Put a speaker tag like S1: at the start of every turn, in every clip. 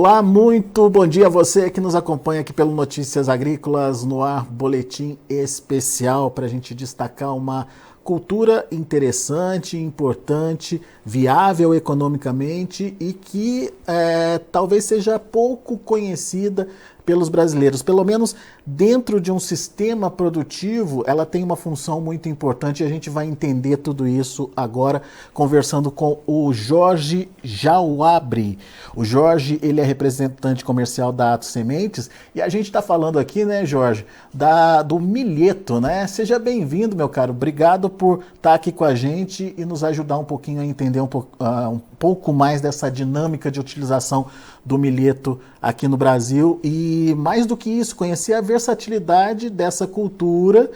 S1: Olá, muito bom dia a você que nos acompanha aqui pelo Notícias Agrícolas no ar, boletim especial para a gente destacar uma cultura interessante, importante, viável economicamente e que talvez seja pouco conhecida pelos brasileiros. Pelo menos dentro de um sistema produtivo, ela tem uma função muito importante e a gente vai entender tudo isso agora conversando com o Jorge Jauabri. O Jorge, ele é representante comercial da Atos Sementes e a gente está falando aqui, né, Jorge, do milheto, né? Seja bem-vindo, meu caro. Obrigado por estar aqui com a gente e nos ajudar um pouquinho a entender um pouco mais dessa dinâmica de utilização do milheto aqui no Brasil e, mais do que isso, conhecer a versatilidade dessa cultura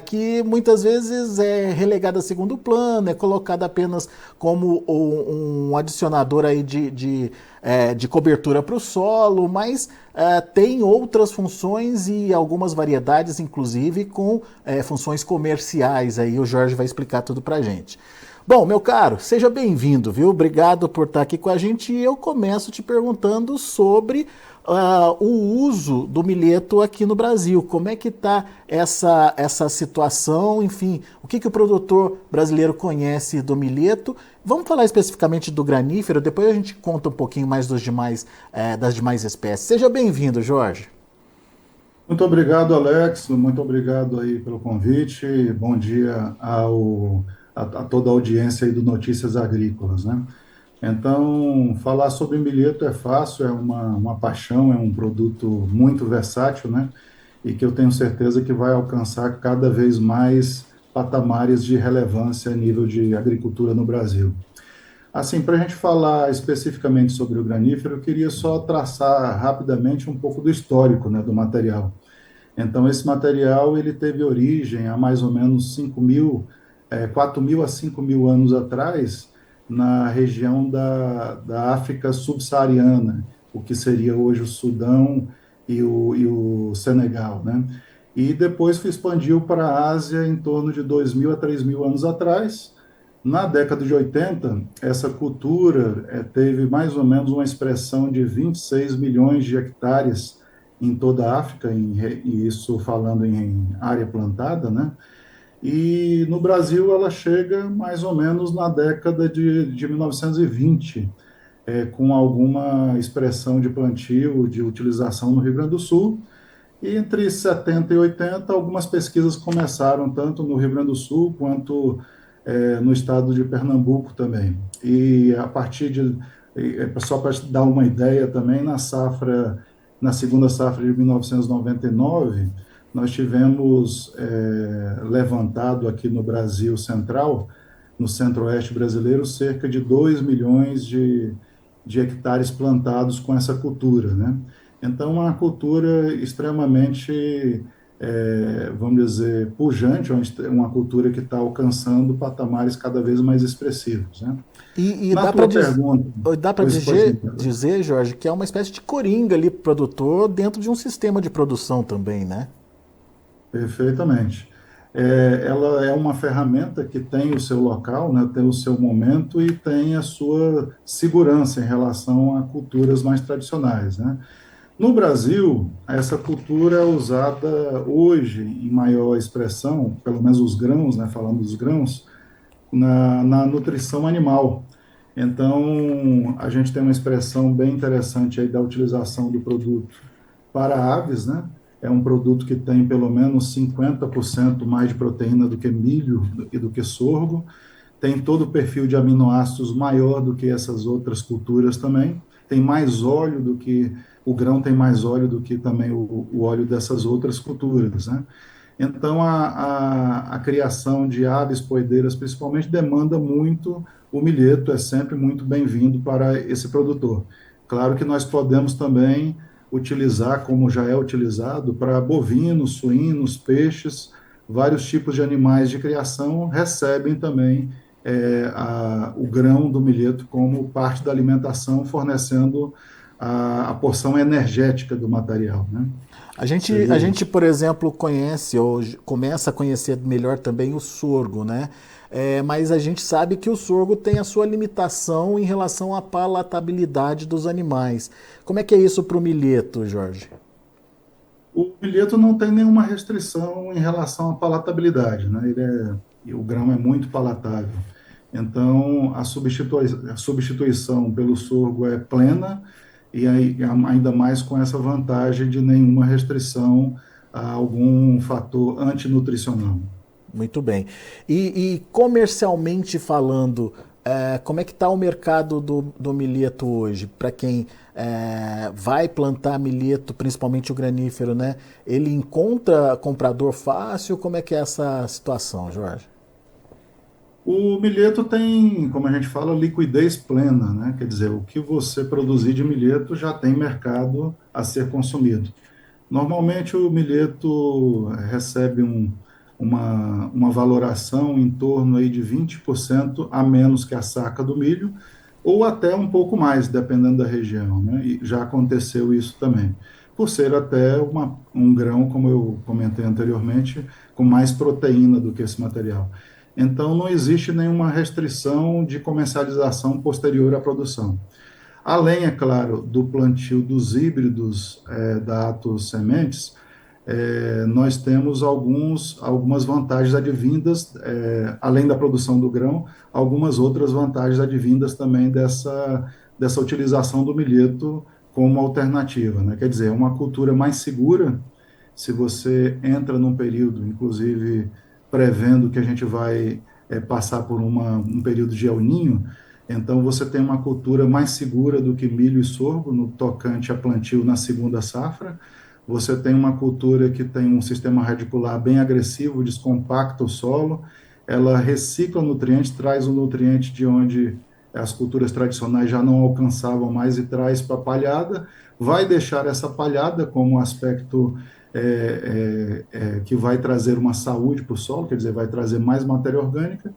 S1: que muitas vezes é relegada a segundo plano, é colocada apenas como um adicionador aí de cobertura para o solo, mas tem outras funções e algumas variedades, inclusive com funções comerciais. Aí o Jorge vai explicar tudo para a gente. Bom, meu caro, seja bem-vindo, viu? Obrigado por estar aqui com a gente e eu começo te perguntando sobre o uso do milheto aqui no Brasil. Como é que está essa situação? Enfim, o que o produtor brasileiro conhece do milheto? Vamos falar especificamente do granífero, depois a gente conta um pouquinho mais das demais espécies. Seja bem-vindo, Jorge.
S2: Muito obrigado, Alex. Muito obrigado aí pelo convite. Bom dia a toda a audiência aí do Notícias Agrícolas, né? Então, falar sobre milheto é fácil, é uma paixão, é um produto muito versátil, né? E que eu tenho certeza que vai alcançar cada vez mais patamares de relevância a nível de agricultura no Brasil. Assim, para a gente falar especificamente sobre o granífero, eu queria só traçar rapidamente um pouco do histórico, né, do material. Então, esse material ele teve origem há mais ou menos 4.000 a 5.000 anos atrás, na região da África subsaariana, o que seria hoje o Sudão e o Senegal, né? E depois se expandiu para a Ásia em torno de 2.000 a 3.000 anos atrás. Na década de 80, essa cultura teve mais ou menos uma expressão de 26 milhões de hectares em toda a África, e isso falando em área plantada, né? E no Brasil ela chega mais ou menos na década de 1920, com alguma expressão de plantio, de utilização no Rio Grande do Sul. E entre 70 e 80, algumas pesquisas começaram tanto no Rio Grande do Sul quanto no estado de Pernambuco também. E a partir só para dar uma ideia também, na segunda safra de 1999, nós tivemos levantado aqui no Brasil Central, no centro-oeste brasileiro, cerca de 2 milhões de hectares plantados com essa cultura, né? Então, uma cultura extremamente, vamos dizer, pujante, uma cultura que está alcançando patamares cada vez mais expressivos, né?
S1: E
S2: Na
S1: dá para
S2: tua pergunta, pois pode me
S1: dizer, Jorge, que é uma espécie de coringa ali pro produtor dentro de um sistema de produção também, né?
S2: perfeitamente. Ela é uma ferramenta que tem o seu local, né, tem o seu momento e tem a sua segurança em relação a culturas mais tradicionais, né? No Brasil, essa cultura é usada hoje em maior expressão, pelo menos os grãos, né, falando dos grãos, na nutrição animal. Então, a gente tem uma expressão bem interessante aí da utilização do produto para aves, né? É um produto que tem pelo menos 50% mais de proteína do que milho e do que sorgo, tem todo o perfil de aminoácidos maior do que essas outras culturas também, tem mais óleo do que, o grão tem mais óleo do que também o óleo dessas outras culturas, né? Então, a criação de aves poedeiras, principalmente, demanda muito, o milheto é sempre muito bem-vindo para esse produtor. Claro que nós podemos também utilizar, como já é utilizado, para bovinos, suínos, peixes, vários tipos de animais de criação recebem também o grão do milheto como parte da alimentação, fornecendo a porção energética do material, né?
S1: A
S2: Seria
S1: gente,
S2: isso.
S1: por exemplo, conhece ou começa a conhecer melhor também o sorgo, né? Mas a gente sabe que o sorgo tem a sua limitação em relação à palatabilidade dos animais. Como é que é isso para o milheto, Jorge?
S2: O milheto não tem nenhuma restrição em relação à palatabilidade, né? E o grão é muito palatável. Então, a substituição pelo sorgo é plena e ainda mais com essa vantagem de nenhuma restrição a algum fator antinutricional.
S1: Muito bem. E comercialmente falando, como é que está o mercado do milheto hoje? Para quem vai plantar milheto, principalmente o granífero, né? Ele encontra comprador fácil? Como é que é essa situação, Jorge?
S2: O milheto tem, como a gente fala, liquidez plena, né? Quer dizer, o que você produzir de milheto já tem mercado a ser consumido. Normalmente o milheto recebe uma valoração em torno aí de 20% a menos que a saca do milho, ou até um pouco mais, dependendo da região, né? E já aconteceu isso também, por ser até um grão, como eu comentei anteriormente, com mais proteína do que esse material. Então, não existe nenhuma restrição de comercialização posterior à produção. Além, é claro, do plantio dos híbridos da Atos Sementes, nós temos algumas vantagens advindas, além da produção do grão, algumas outras vantagens advindas também dessa utilização do milheto como alternativa, né? Quer dizer, é uma cultura mais segura se você entra num período, inclusive prevendo que a gente vai passar por um período de El Ninho, então você tem uma cultura mais segura do que milho e sorgo no tocante a plantio na segunda safra. Você tem uma cultura que tem um sistema radicular bem agressivo, descompacta o solo, ela recicla nutrientes, traz o nutriente de onde as culturas tradicionais já não alcançavam mais e traz para a palhada, vai deixar essa palhada como um aspecto que vai trazer uma saúde para o solo, quer dizer, vai trazer mais matéria orgânica,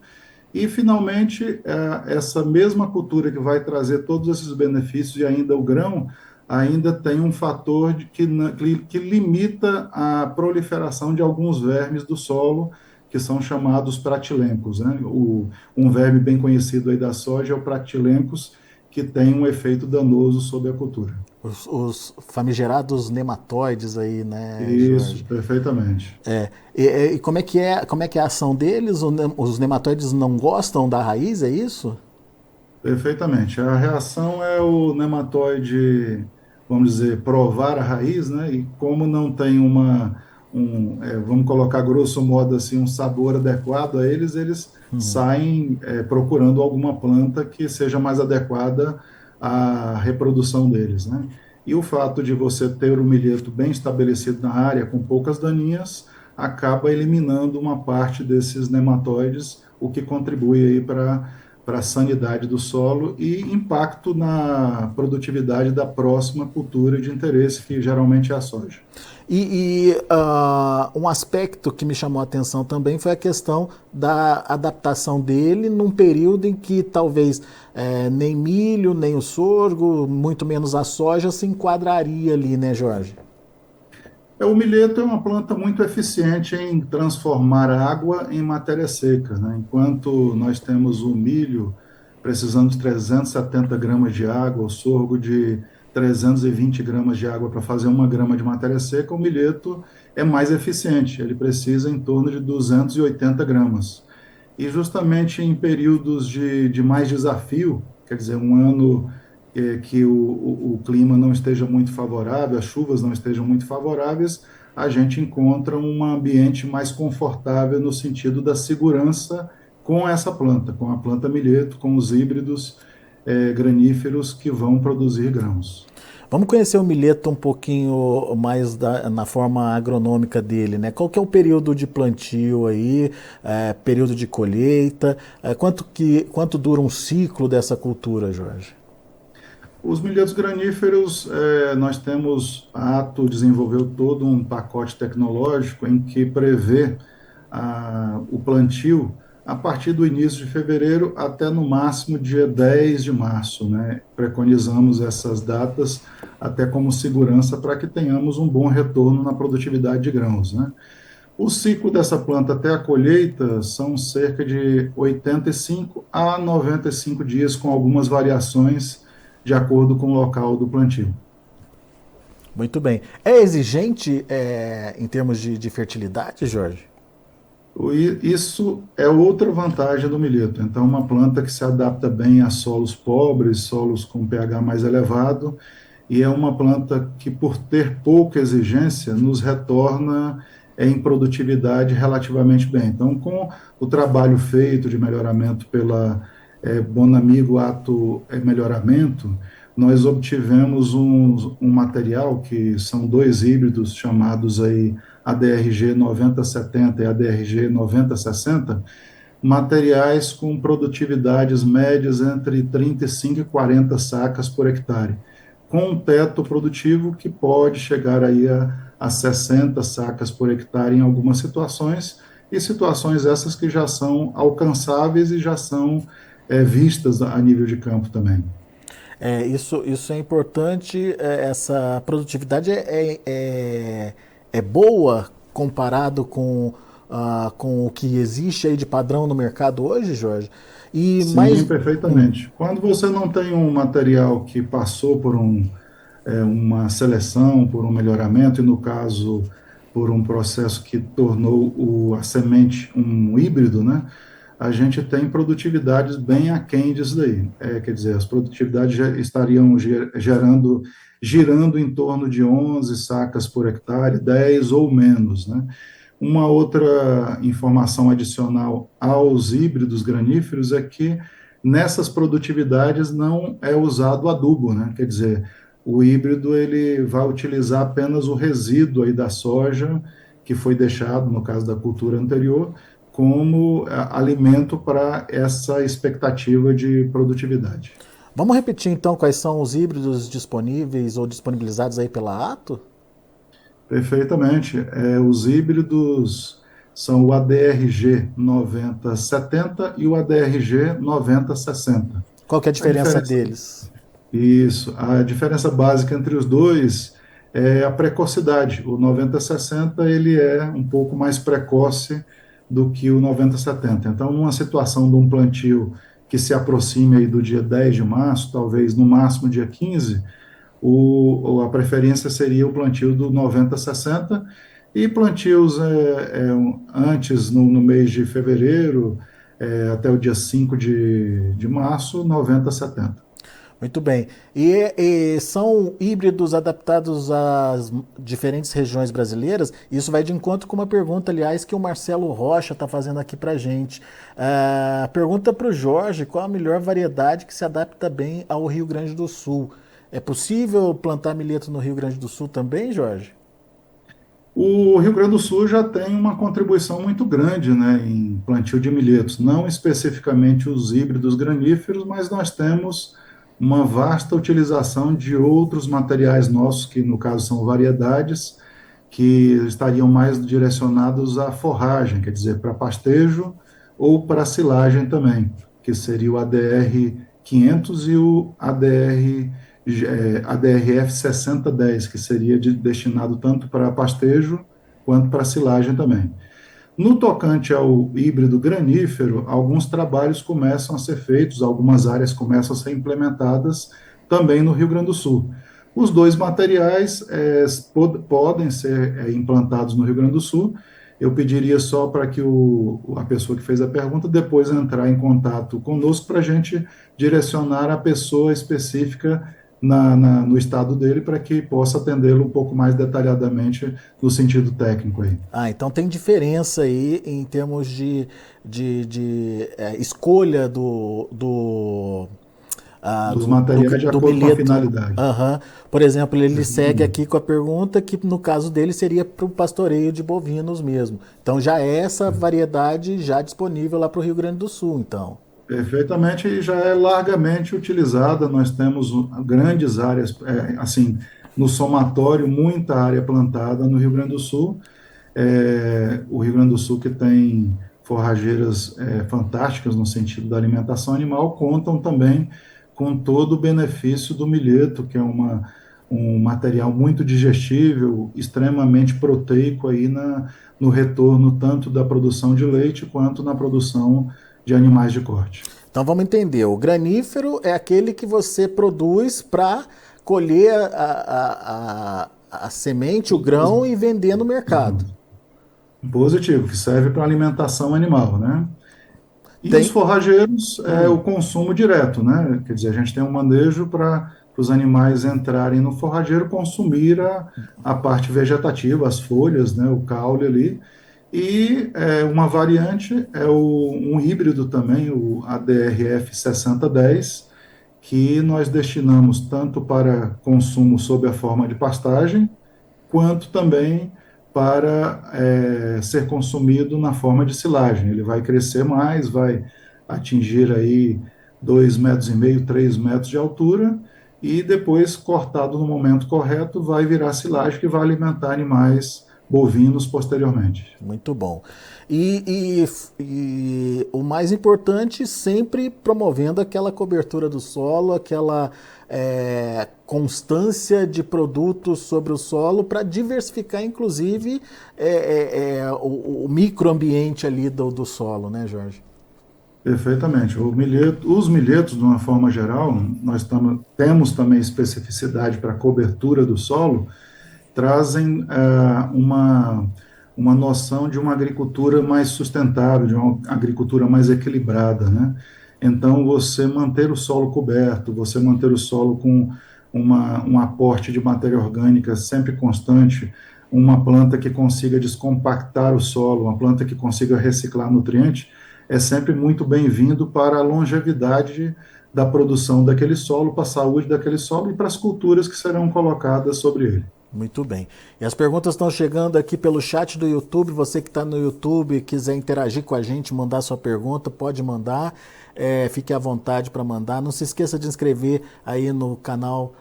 S2: e, finalmente, essa mesma cultura que vai trazer todos esses benefícios e ainda o grão, ainda tem um fator que limita a proliferação de alguns vermes do solo, que são chamados pratilencos, né? Um verme bem conhecido aí da soja é o pratilencos, que tem um efeito danoso sobre a cultura.
S1: Os famigerados nematóides aí, né,
S2: Isso,
S1: Jorge?
S2: perfeitamente.
S1: E como é que é a ação deles? Os nematóides não gostam da raiz, é isso?
S2: Perfeitamente. A reação é o nematóide, vamos dizer, provar a raiz, né? E como não tem vamos colocar grosso modo assim, um sabor adequado a eles, eles saem procurando alguma planta que seja mais adequada à reprodução deles, né? E o fato de você ter o milheto bem estabelecido na área, com poucas daninhas, acaba eliminando uma parte desses nematóides, o que contribui aí para a sanidade do solo e impacto na produtividade da próxima cultura de interesse, que geralmente é a soja.
S1: Um aspecto que me chamou a atenção também foi a questão da adaptação dele num período em que talvez nem milho, nem o sorgo, muito menos a soja se enquadraria ali, né, Jorge?
S2: O milheto é uma planta muito eficiente em transformar água em matéria seca, né? Enquanto nós temos o milho precisando de 370 gramas de água, o sorgo de 320 gramas de água para fazer 1 grama de matéria seca, o milheto é mais eficiente, ele precisa em torno de 280 gramas. E justamente em períodos de mais desafio, quer dizer, um ano que o clima não esteja muito favorável, as chuvas não estejam muito favoráveis, a gente encontra um ambiente mais confortável no sentido da segurança com essa planta, com a planta milheto, com os híbridos graníferos que vão produzir grãos.
S1: Vamos conhecer o milheto um pouquinho mais na forma agronômica dele, né? Qual que é o período de plantio aí, período de colheita, quanto dura um ciclo dessa cultura, Jorge?
S2: Os milhetos graníferos, nós temos, a Ato desenvolveu todo um pacote tecnológico em que prevê o plantio a partir do início de fevereiro até no máximo dia 10 de março, né? Preconizamos essas datas até como segurança para que tenhamos um bom retorno na produtividade de grãos, né? O ciclo dessa planta até a colheita são cerca de 85 a 95 dias, com algumas variações de acordo com o local do plantio.
S1: Muito bem. É exigente em termos de fertilidade, Jorge?
S2: Isso é outra vantagem do milheto. Então, uma planta que se adapta bem a solos pobres, solos com pH mais elevado, e é uma planta que, por ter pouca exigência, nos retorna em produtividade relativamente bem. Então, com o trabalho feito de melhoramento pela Bonamigo Ato Melhoramento, nós obtivemos um material que são dois híbridos chamados aí ADRG 9070 e ADRG 9060, materiais com produtividades médias entre 35 e 40 sacas por hectare, com um teto produtivo que pode chegar aí a 60 sacas por hectare em algumas situações, e situações essas que já são alcançáveis e já são vistas a nível de campo também.
S1: Isso é importante, essa produtividade é boa comparado com o que existe aí de padrão no mercado hoje, Jorge? E
S2: Sim,
S1: mais.
S2: perfeitamente. Quando você não tem um material que passou por uma seleção, por um melhoramento, e no caso, por um processo que tornou a semente um híbrido, né? A gente tem produtividades bem aquém disso daí. Quer dizer, as produtividades já estariam girando em torno de 11 sacas por hectare, 10 ou menos, né? Uma outra informação adicional aos híbridos graníferos é que nessas produtividades não é usado adubo, né? Quer dizer, o híbrido ele vai utilizar apenas o resíduo aí da soja que foi deixado, no caso da cultura anterior, como alimento para essa expectativa de produtividade.
S1: Vamos repetir então quais são os híbridos disponíveis ou disponibilizados aí pela Ato?
S2: Perfeitamente. Os híbridos são o ADRG 9070 e o ADRG 9060.
S1: Qual que é a
S2: A
S1: diferença
S2: diferença,
S1: deles?
S2: isso, a diferença básica entre os dois é a precocidade. O 9060 ele é um pouco mais precoce do que o 9070. Então, numa situação de um plantio que se aproxime aí do dia 10 de março, talvez no máximo dia 15, a preferência seria o plantio do 90-60 e plantios antes, no mês de fevereiro, até o dia 5 de março, 90-70.
S1: Muito bem. E são híbridos adaptados às diferentes regiões brasileiras? Isso vai de encontro com uma pergunta, aliás, que o Marcelo Rocha está fazendo aqui para a gente. Pergunta para o Jorge, qual a melhor variedade que se adapta bem ao Rio Grande do Sul? É possível plantar milheto no Rio Grande do Sul também, Jorge?
S2: O Rio Grande do Sul já tem uma contribuição muito grande, né, em plantio de milhetos, não especificamente os híbridos graníferos, mas nós temos uma vasta utilização de outros materiais nossos, que no caso são variedades, que estariam mais direcionados à forragem, quer dizer, para pastejo ou para silagem também, que seria o ADR 500 e o ADRF 6010, que seria destinado tanto para pastejo quanto para silagem também. No tocante ao híbrido granífero, alguns trabalhos começam a ser feitos, algumas áreas começam a ser implementadas também no Rio Grande do Sul. Os dois materiais podem ser implantados no Rio Grande do Sul. Eu pediria só para que a pessoa que fez a pergunta depois entrar em contato conosco para a gente direcionar a pessoa específica no estado dele para que possa atendê-lo um pouco mais detalhadamente no sentido técnico aí.
S1: Então tem diferença aí em termos de escolha
S2: Dos materiais de acordo com a
S1: milheto.
S2: finalidade.
S1: Por exemplo, ele segue aqui com a pergunta que no caso dele seria para o pastoreio de bovinos mesmo. Então já é essa variedade já disponível lá para o Rio Grande do Sul, então.
S2: Perfeitamente, e já é largamente utilizada. Nós temos grandes áreas, assim, no somatório, muita área plantada no Rio Grande do Sul. O Rio Grande do Sul que forrageiras fantásticas no sentido da alimentação animal, contam também com todo o benefício do milheto, que é um material muito digestível, extremamente proteico aí no retorno tanto da produção de leite quanto na produção de animais de corte.
S1: Então vamos entender, o granífero é aquele que você produz para colher a semente, o grão e vender no mercado.
S2: Positivo, que serve para alimentação animal, né? E os
S1: Tem,
S2: forrageiros é o consumo direto, né? Quer dizer, a gente tem um manejo para os animais entrarem no forrageiro, consumir a parte vegetativa, as folhas, né? O caule ali. E uma variante é um híbrido também, o ADRF 6010, que nós destinamos tanto para consumo sob a forma de pastagem, quanto também para ser consumido na forma de silagem. Ele vai crescer mais, vai atingir aí 2,5 metros, 3 metros de altura, e depois, cortado no momento correto, vai virar silagem que vai alimentar animais bovinos posteriormente.
S1: muito bom. E o mais importante, sempre promovendo aquela cobertura do solo, aquela constância de produtos sobre o solo para diversificar, inclusive, o microambiente ali do solo, né, Jorge?
S2: Perfeitamente. Os milhetos, de uma forma geral, nós temos também especificidade para a cobertura do solo, trazem uma noção de uma agricultura mais sustentável, de uma agricultura mais equilibrada, né? Então, você manter o solo coberto, você manter o solo com um aporte de matéria orgânica sempre constante, uma planta que consiga descompactar o solo, uma planta que consiga reciclar nutrientes, é sempre muito bem-vindo para a longevidade da produção daquele solo, para a saúde daquele solo e para as culturas que serão colocadas sobre ele.
S1: Muito bem. E as perguntas estão chegando aqui pelo chat do YouTube. Você que está no YouTube e quiser interagir com a gente, mandar sua pergunta, pode mandar. Fique à vontade para mandar. Não se esqueça de inscrever aí no canal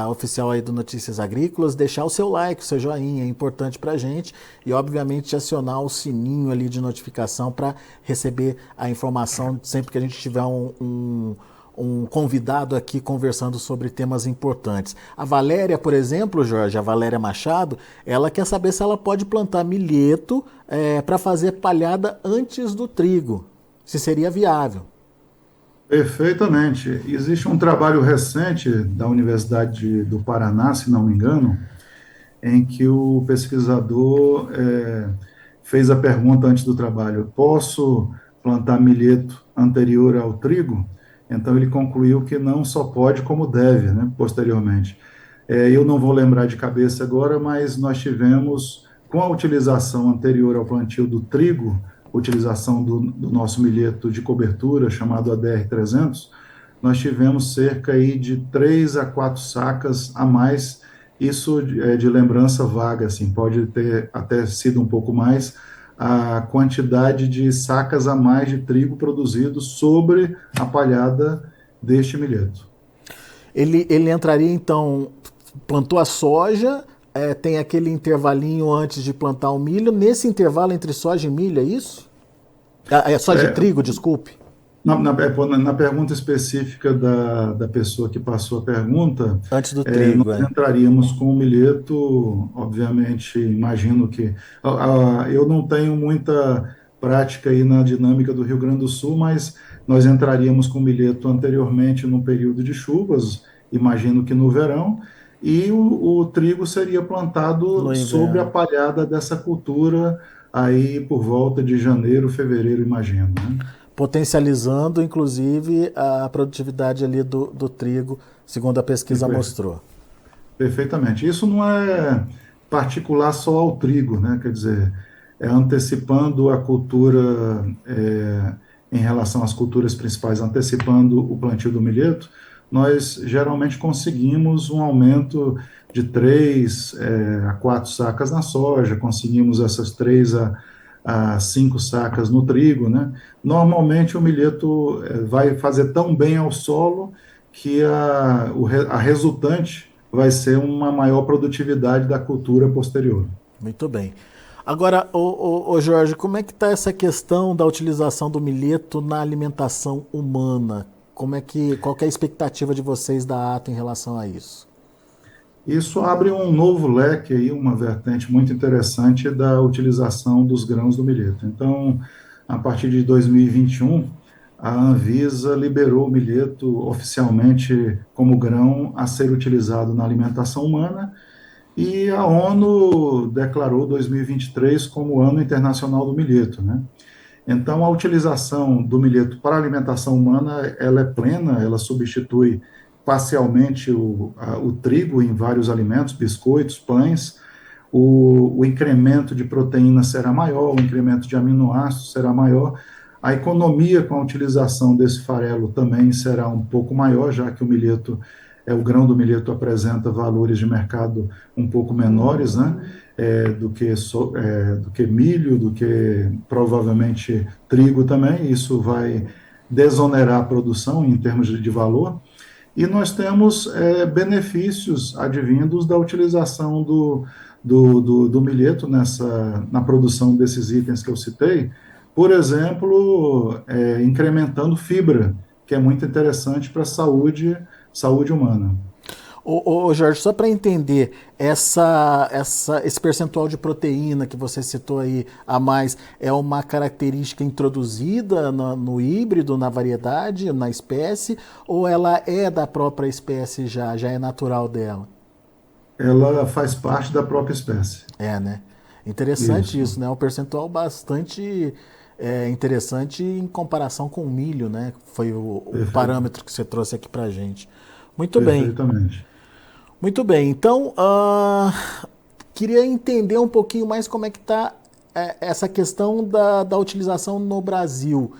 S1: oficial aí do Notícias Agrícolas, deixar o seu like, o seu joinha, é importante para a gente. E, obviamente, acionar o sininho ali de notificação para receber a informação sempre que a gente tiver um convidado aqui conversando sobre temas importantes. A Valéria, por exemplo, Jorge, a Valéria Machado, ela quer saber se ela pode plantar milheto para fazer palhada antes do trigo, se seria viável.
S2: Perfeitamente. Existe um trabalho recente da Universidade do Paraná, se não me engano, em que o pesquisador fez a pergunta antes do trabalho: posso plantar milheto anterior ao trigo? Então ele concluiu que não só pode, como deve, né, posteriormente. Eu não vou lembrar de cabeça agora, mas nós tivemos, com a utilização anterior ao plantio do trigo, utilização do nosso milheto de cobertura, chamado ADR300, nós tivemos cerca aí de 3 a 4 sacas a mais. Isso é de lembrança vaga, assim, pode ter até sido um pouco mais, a quantidade de sacas a mais de trigo produzido sobre a palhada deste milheto.
S1: Ele entraria, então, plantou a soja, tem aquele intervalinho antes de plantar o milho. Nesse intervalo entre soja e milho, é isso? Soja e trigo, desculpe.
S2: Na pergunta específica da pessoa que passou a pergunta,
S1: Antes do trigo,
S2: nós entraríamos com o milheto, obviamente, imagino que... eu não tenho muita prática aí na dinâmica do Rio Grande do Sul, mas nós entraríamos com o milheto anteriormente no período de chuvas, imagino que no verão, e o trigo seria plantado sobre a palhada dessa cultura aí por volta de janeiro, fevereiro, imagino, né?
S1: Potencializando, inclusive, a produtividade ali do trigo, segundo a pesquisa mostrou.
S2: Perfeitamente. Isso não é particular só ao trigo, né? Quer dizer, antecipando a cultura, em relação às culturas principais, antecipando o plantio do milheto, nós geralmente conseguimos um aumento de 3 a 4 sacas na soja, conseguimos essas 3 a 5 sacas no trigo, né? Normalmente o milheto vai fazer tão bem ao solo que a resultante vai ser uma maior produtividade da cultura posterior.
S1: Muito bem. Agora, ô Jorge, como é que está essa questão da utilização do milheto na alimentação humana? Qual que é a expectativa de vocês da ATA em relação a isso?
S2: Isso abre um novo leque aí, uma vertente muito interessante da utilização dos grãos do milheto. Então, a partir de 2021, a Anvisa liberou o milheto oficialmente como grão a ser utilizado na alimentação humana e a ONU declarou 2023 como o Ano Internacional do Milheto, né? Então, a utilização do milheto para a alimentação humana, ela é plena, ela substitui parcialmente o trigo em vários alimentos, biscoitos, pães. O incremento de proteína será maior, o incremento de aminoácidos será maior. A economia com a utilização desse farelo também será um pouco maior, já que o grão do milheto apresenta valores de mercado um pouco menores, né? Do que milho, do que provavelmente trigo também. Isso vai desonerar a produção em termos de valor. E nós temos benefícios advindos da utilização do milheto na produção desses itens que eu citei. Por exemplo, incrementando fibra, que é muito interessante para a saúde humana.
S1: Ô Jorge, só para entender, esse percentual de proteína que você citou aí a mais é uma característica introduzida no híbrido, na variedade, na espécie, ou ela é da própria espécie já é natural dela?
S2: Ela faz parte da própria espécie.
S1: É, né? Interessante
S2: Isso,
S1: isso, né? Um percentual bastante interessante em comparação com o milho, né? Foi o parâmetro que você trouxe aqui pra gente. Muito bem.
S2: perfeitamente.
S1: Muito bem, então queria entender um pouquinho mais como é que está essa questão da utilização no Brasil.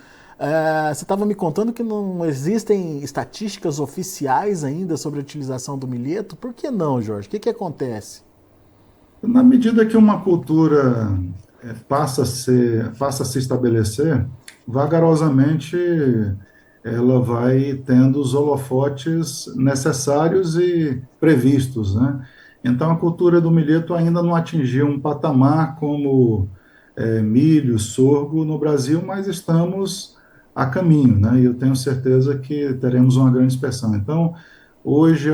S1: Você estava me contando que não existem estatísticas oficiais ainda sobre a utilização do milheto. Por que não, Jorge? O que acontece?
S2: Na medida que uma cultura passa a se estabelecer, vagarosamente ela vai tendo os holofotes necessários e previstos, né? Então a cultura do milheto ainda não atingiu um patamar como milho, sorgo no Brasil, mas estamos a caminho, né? E eu tenho certeza que teremos uma grande expressão. Então, hoje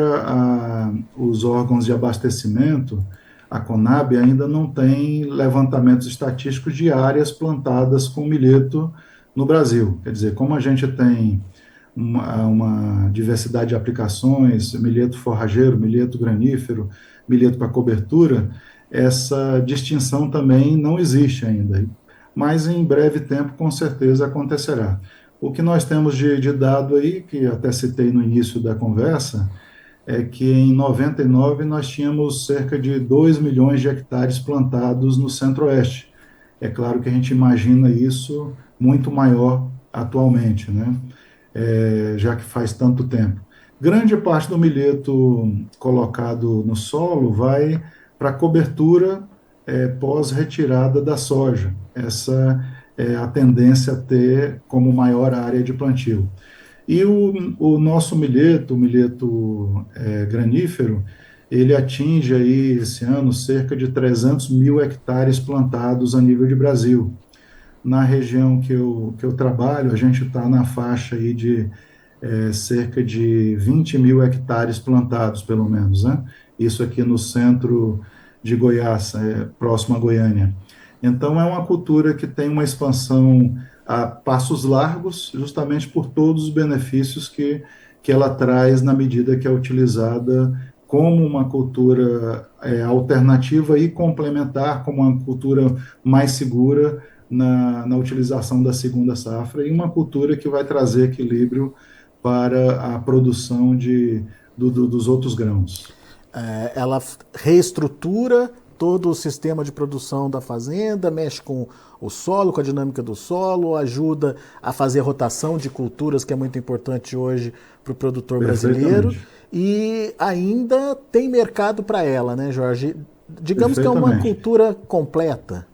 S2: os órgãos de abastecimento, a Conab, ainda não tem levantamentos estatísticos de áreas plantadas com milheto no Brasil. Quer dizer, como a gente tem uma diversidade de aplicações, milheto forrageiro, milheto granífero, milheto para cobertura, essa distinção também não existe ainda. Mas em breve tempo, com certeza, acontecerá. O que nós temos de dado aí, que até citei no início da conversa, é que em 99 nós tínhamos cerca de 2 milhões de hectares plantados no Centro-Oeste. É claro que a gente imagina isso muito maior atualmente, né? Já que faz tanto tempo. Grande parte do milheto colocado no solo vai para cobertura pós-retirada da soja. Essa é a tendência a ter como maior área de plantio. E o nosso milheto, o milheto granífero, ele atinge aí esse ano cerca de 300 mil hectares plantados a nível de Brasil. Na região que eu trabalho, a gente está na faixa aí de cerca de 20 mil hectares plantados, pelo menos, né? Isso aqui no centro de Goiás, próximo a Goiânia. Então, é uma cultura que tem uma expansão a passos largos, justamente por todos os benefícios que ela traz na medida que é utilizada como uma cultura alternativa e complementar, como uma cultura mais segura na utilização da segunda safra, e uma cultura que vai trazer equilíbrio para a produção dos outros grãos.
S1: Ela reestrutura todo o sistema de produção da fazenda, mexe com o solo, com a dinâmica do solo, ajuda a fazer rotação de culturas, que é muito importante hoje para o produtor brasileiro, e ainda tem mercado para ela, né, Jorge? Digamos que é uma cultura completa.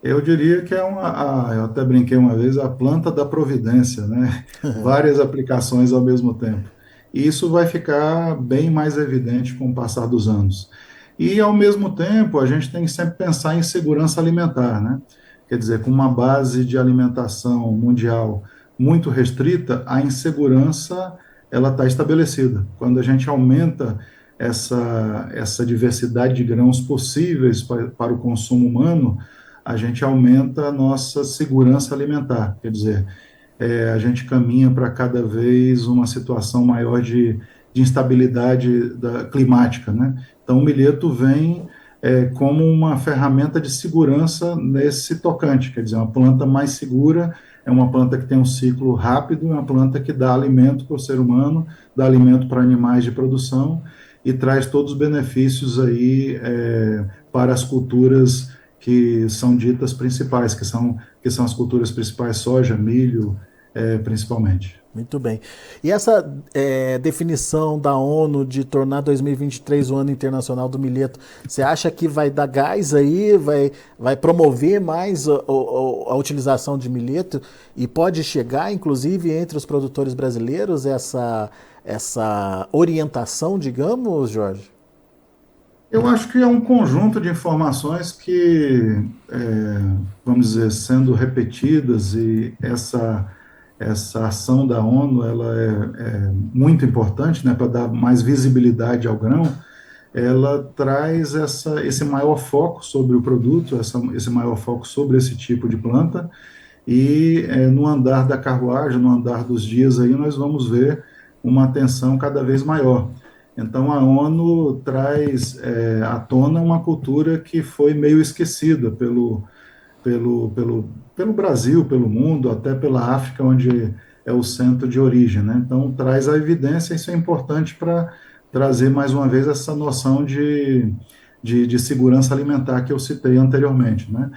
S2: Eu diria que eu até brinquei uma vez, a planta da providência, né? Várias aplicações ao mesmo tempo. E isso vai ficar bem mais evidente com o passar dos anos. E, ao mesmo tempo, a gente tem que sempre pensar em segurança alimentar, né? Quer dizer, com uma base de alimentação mundial muito restrita, a insegurança ela está estabelecida. Quando a gente aumenta essa diversidade de grãos possíveis para o consumo humano, a gente aumenta a nossa segurança alimentar. Quer dizer, a gente caminha para cada vez uma situação maior de instabilidade climática, né? Então, o milheto vem como uma ferramenta de segurança nesse tocante, quer dizer, uma planta mais segura, é uma planta que tem um ciclo rápido, é uma planta que dá alimento para o ser humano, dá alimento para animais de produção e traz todos os benefícios aí para as culturas que são ditas principais, que são as culturas principais, soja, milho, principalmente.
S1: Muito bem. E essa definição da ONU de tornar 2023 o ano internacional do milheto, você acha que vai dar gás aí, vai promover mais a utilização de milheto e pode chegar, inclusive, entre os produtores brasileiros essa orientação, digamos, Jorge?
S2: Eu acho que é um conjunto de informações que, vamos dizer, sendo repetidas e essa ação da ONU ela é muito importante, né, para dar mais visibilidade ao grão. Ela traz esse maior foco sobre o produto, esse maior foco sobre esse tipo de planta, e no andar da carruagem, no andar dos dias aí, nós vamos ver uma atenção cada vez maior. Então, a ONU traz à tona uma cultura que foi meio esquecida pelo Brasil, pelo mundo, até pela África, onde é o centro de origem, né? Então, traz a evidência, isso é importante para trazer mais uma vez essa noção de segurança alimentar que eu citei anteriormente, né?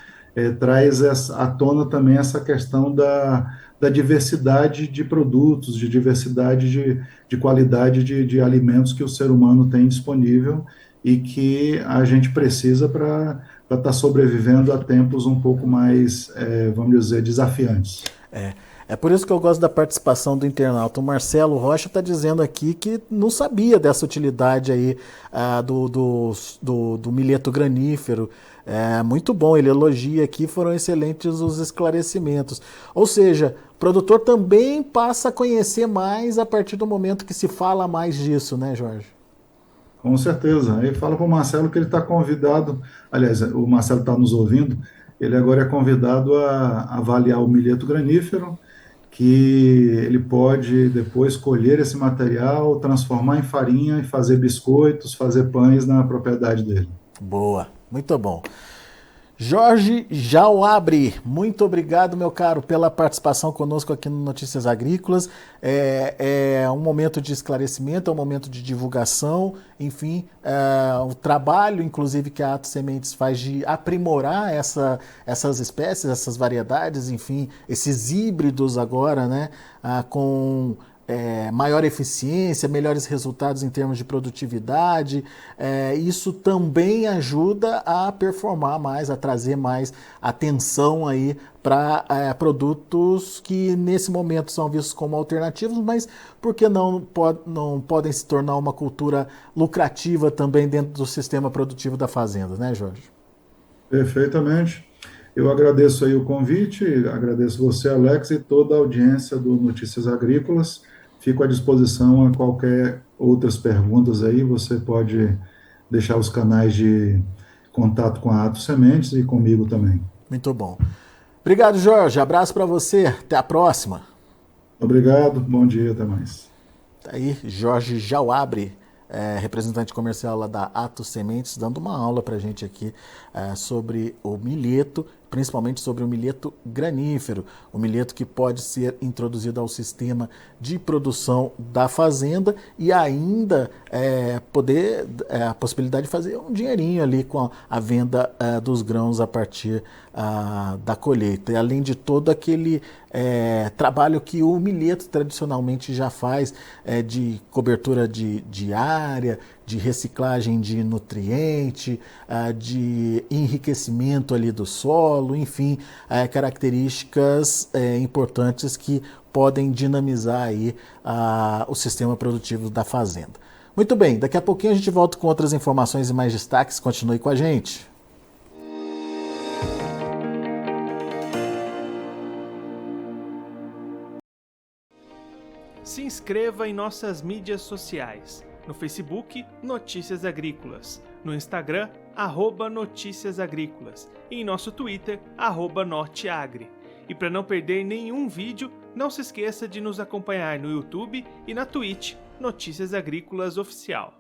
S2: Traz à tona também essa questão da diversidade de produtos, de diversidade de qualidade de alimentos que o ser humano tem disponível e que a gente precisa para estar sobrevivendo a tempos um pouco mais, vamos dizer, desafiantes.
S1: É por isso que eu gosto da participação do internauta. O Marcelo Rocha está dizendo aqui que não sabia dessa utilidade aí do milheto granífero. É muito bom, ele elogia aqui, foram excelentes os esclarecimentos. Ou seja, o produtor também passa a conhecer mais a partir do momento que se fala mais disso, né, Jorge?
S2: Com certeza. Aí fala para o Marcelo que ele está convidado, aliás, o Marcelo está nos ouvindo, ele agora é convidado a avaliar o milheto granífero, que ele pode depois colher esse material, transformar em farinha e fazer biscoitos, fazer pães na propriedade dele.
S1: Boa, muito bom. Jorge Jauabre, muito obrigado, meu caro, pela participação conosco aqui no Notícias Agrícolas. É um momento de esclarecimento, é um momento de divulgação, enfim, o trabalho, inclusive, que a Ato Sementes faz de aprimorar essas espécies, essas variedades, enfim, esses híbridos agora, né, com maior eficiência, melhores resultados em termos de produtividade. Isso também ajuda a performar mais, a trazer mais atenção aí para produtos que nesse momento são vistos como alternativos, mas por que não podem se tornar uma cultura lucrativa também dentro do sistema produtivo da fazenda, né, Jorge?
S2: Perfeitamente. Eu agradeço aí o convite, agradeço você, Alex, e toda a audiência do Notícias Agrícolas. Fico à disposição a qualquer outras perguntas aí. Você pode deixar os canais de contato com a Ato Sementes e comigo também.
S1: Muito bom. Obrigado, Jorge. Abraço para você. Até a próxima.
S2: Obrigado. Bom dia. Até mais.
S1: Tá aí, Jorge Jauabre, representante comercial lá da Ato Sementes, dando uma aula para a gente aqui sobre o milheto, principalmente sobre o milheto granífero, o milheto que pode ser introduzido ao sistema de produção da fazenda e ainda poder a possibilidade de fazer um dinheirinho ali com a venda dos grãos a partir da colheita. E além de todo aquele trabalho que o milheto tradicionalmente já faz, de cobertura de área, de reciclagem de nutriente, de enriquecimento ali do solo, enfim, características importantes que podem dinamizar aí o sistema produtivo da fazenda. Muito bem, daqui a pouquinho a gente volta com outras informações e mais destaques. Continue com a gente.
S3: Se inscreva em nossas mídias sociais. No Facebook, Notícias Agrícolas. No Instagram, @Notícias Agrícolas. E em nosso Twitter, @Norteagri. E para não perder nenhum vídeo, não se esqueça de nos acompanhar no YouTube e na Twitch, Notícias Agrícolas Oficial.